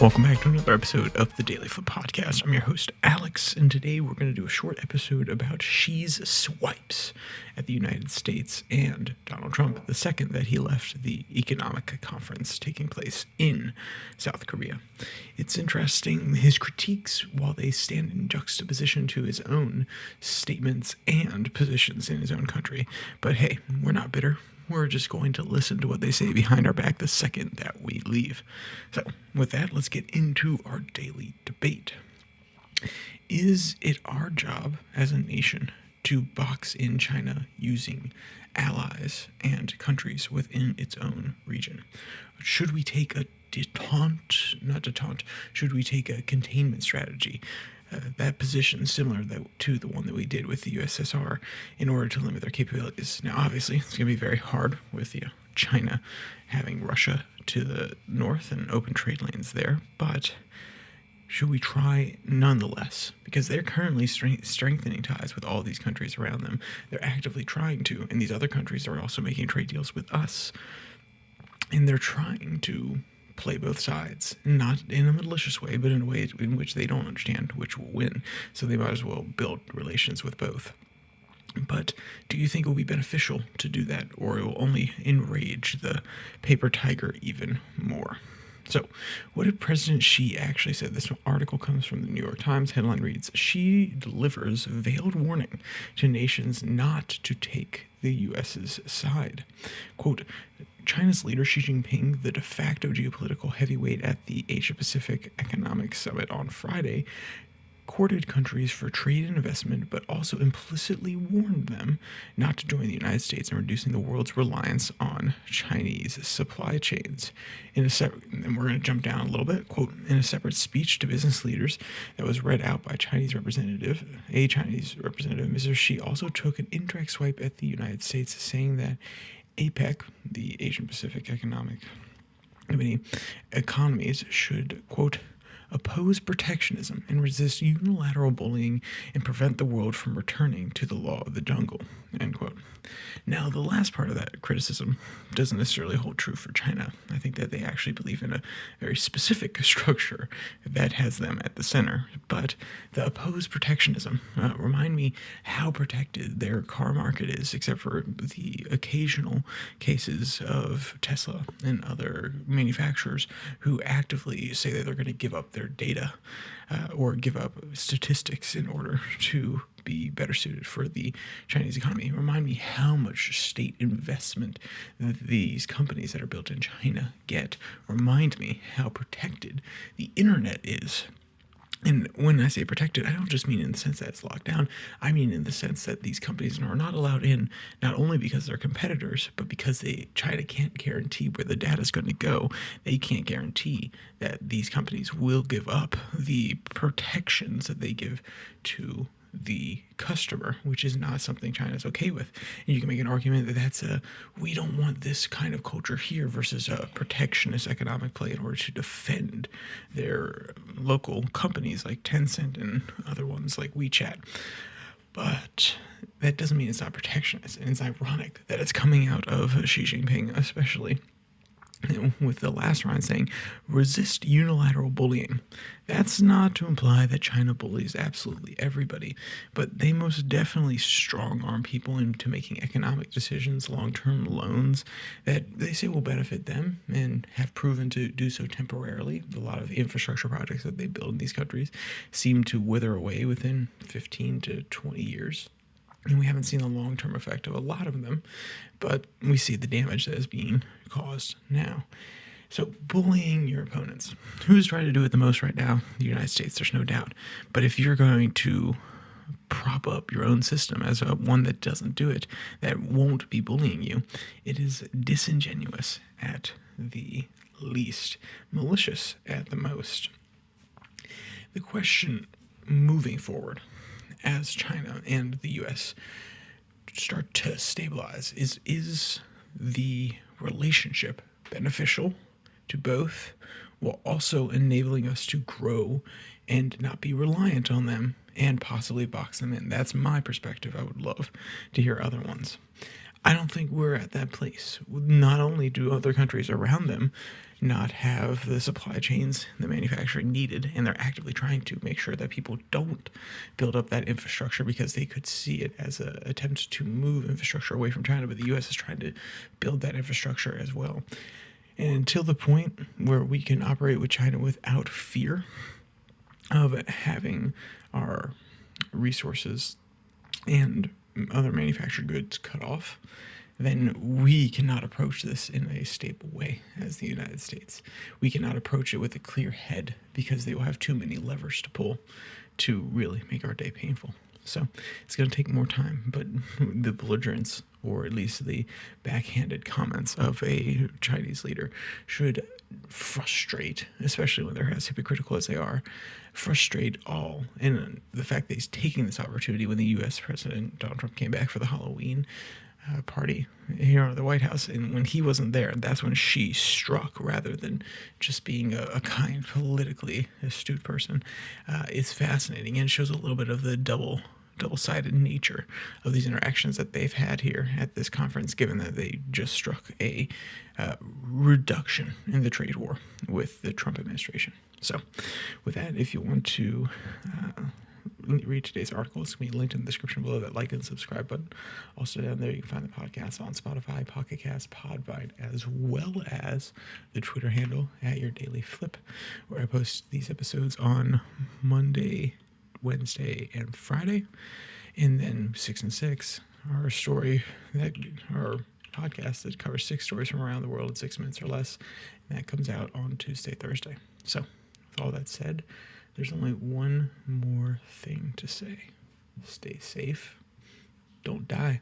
Welcome back to another episode of the DailyFlip podcast. I'm your host, Alex, and today we're going to do a short episode about Xi's swipes at the United States and Donald Trump the second that he left the economic conference taking place in South Korea. It's interesting, his critiques, while they stand in juxtaposition to his own statements and positions in his own country. But hey, we're not bitter. We're just going to listen to what they say behind our back the second that we leave. So, with that, let's get into our daily debate. Is it our job as a nation to box in China using allies and countries within its own region? Should we take a should we take a containment strategy? That position similar to the one that we did with the USSR in order to limit their capabilities. Now, obviously, it's going to be very hard with China having Russia to the north and open trade lanes there, but should we try nonetheless? Because they're currently strengthening ties with all these countries around them. They're actively trying to, and these other countries are also making trade deals with us, and they're trying to play both sides, not in a malicious way, but in a way in which they don't understand which will win, so they might as well build relations with both. But do you think it will be beneficial to do that, or it will only enrage the paper tiger even more? So, what did President Xi actually say? This article comes from the New York Times. Headline reads, Xi delivers veiled warning to nations not to take the U.S.'s side. Quote, China's leader Xi Jinping, the de facto geopolitical heavyweight at the Asia-Pacific Economic Summit on Friday, courted countries for trade and investment, but also implicitly warned them not to join the United States in reducing the world's reliance on Chinese supply chains. And we're going to jump down a little bit, quote, in a separate speech to business leaders that was read out by a Chinese representative, Mr. Xi also took an indirect swipe at the United States, saying that APEC, the Asian Pacific Economic Committee, economies should, quote, oppose protectionism and resist unilateral bullying and prevent the world from returning to the law of the jungle, end quote. Now, the last part of that criticism doesn't necessarily hold true for China. I think that they actually believe in a very specific structure that has them at the center. But the opposed protectionism, remind me how protected their car market is, except for the occasional cases of Tesla and other manufacturers who actively say that they're going to give up their data or give up statistics in order to be better suited for the Chinese economy. Remind me how much state investment these companies that are built in China get. Remind me how protected the internet is. And when I say protected, I don't just mean in the sense that it's locked down. I mean in the sense that these companies are not allowed in, not only because they're competitors, but because China can't guarantee where the data is going to go. They can't guarantee that these companies will give up the protections that they give to the customer, which is not something China's okay with. And you can make an argument that we don't want this kind of culture here versus a protectionist economic play in order to defend their local companies like Tencent and other ones like WeChat. But that doesn't mean it's not protectionist, and it's ironic that it's coming out of Xi Jinping, especially with the last line saying, resist unilateral bullying. That's not to imply that China bullies absolutely everybody, but they most definitely strong-arm people into making economic decisions, long-term loans that they say will benefit them and have proven to do so temporarily. A lot of the infrastructure projects that they build in these countries seem to wither away within 15 to 20 years. And we haven't seen the long-term effect of a lot of them, but we see the damage that is being caused now. So bullying your opponents. Who's trying to do it the most right now? The United States, there's no doubt. But if you're going to prop up your own system as one that doesn't do it, that won't be bullying you, it is disingenuous at the least, malicious at the most. The question moving forward, as China and the U.S. start to stabilize, is the relationship beneficial to both, while also enabling us to grow and not be reliant on them and possibly box them in? That's my perspective. I would love to hear other ones. I don't think we're at that place. Not only do other countries around them not have the supply chains, the manufacturing needed, and they're actively trying to make sure that people don't build up that infrastructure because they could see it as an attempt to move infrastructure away from China, but the U.S. is trying to build that infrastructure as well. And until the point where we can operate with China without fear of having our resources and other manufactured goods cut off, then we cannot approach this in a stable way as the United States. We cannot approach it with a clear head because they will have too many levers to pull to really make our day painful. So it's going to take more time, but the belligerence, or at least the backhanded comments of a Chinese leader, should frustrate, especially when they're as hypocritical as they are, frustrate all. And the fact that he's taking this opportunity when the U.S. President Donald Trump came back for the Halloween party here at the White House, and when he wasn't there, that's when she struck rather than just being a kind, politically astute person. It's fascinating, and it shows a little bit of the double-sided nature of these interactions that they've had here at this conference, given that they just struck a reduction in the trade war with the Trump administration. So with that, if you want to read today's article, it's going to be linked in the description below, that like and subscribe button. Also down there, you can find the podcast on Spotify, Pocket Cast, Podvine, as well as the Twitter handle at Your Daily Flip, where I post these episodes on Monday, Wednesday, and Friday. And then 6 and 6, our podcast that covers 6 stories from around the world in 6 minutes or less. And that comes out on Tuesday, Thursday. So with all that said, there's only one more thing to say. Stay safe. Don't die.